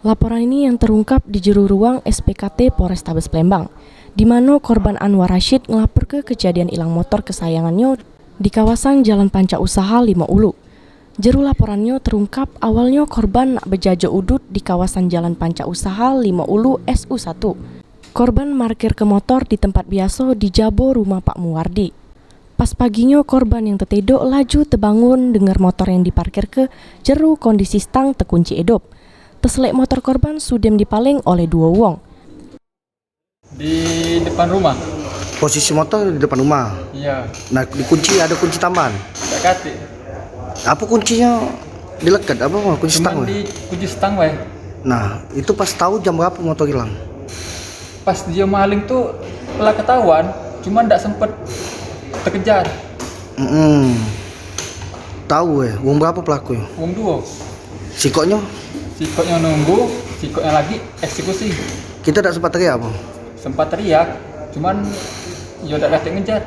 Laporan ini yang terungkap di juru ruang SPKT Polrestabes Palembang, di mana korban Anwar Rashid ngelapor ke kejadian hilang motor kesayangannya di kawasan Jalan Panca Usaha 5 Ulu. Juru laporannya terungkap awalnya korban nak berjajo udut di kawasan Jalan Panca Usaha 5 Ulu SU1. Korban parkir ke motor di tempat biasa di jabo rumah Pak Muwardi. Pas paginya korban yang tertedok laju terbangun dengar motor yang diparkir ke jeru kondisi stang terkunci edop. Terselek motor korban sudem dipaling oleh 2 wong. Di depan rumah. Posisi motor di depan rumah. Iya. Nah, dikunci, ada kunci tambahan. Tak kati. Apa kuncinya dilekat? Apa kunci stang? Cuman di kunci stang weh. Nah, itu pas tahu jam berapa motor hilang? Pas dia maling tuh telah ketahuan, cuman tidak sempet terkejar. Tahu uang berapa pelaku? Uang 2. Sikoknya? Sikoknya nunggu, sikoknya lagi eksekusi. Kita tidak sempat teriak apa? Sempat teriak, cuman yo tidak kata ngejar.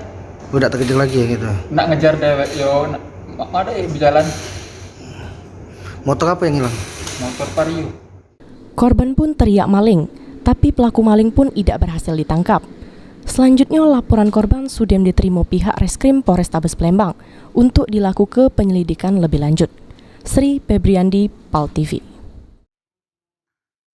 Udah terkejar lagi ya gitu. Nak ngejar dewek yo, ada berjalan. Motor apa yang hilang? Motor Vario. Korban pun teriak maling, tapi pelaku maling pun tidak berhasil ditangkap. Selanjutnya laporan korban sudah diterima pihak Reskrim Polrestabes Palembang untuk dilakukan penyelidikan lebih lanjut. Sri Febriandi, PAL TV.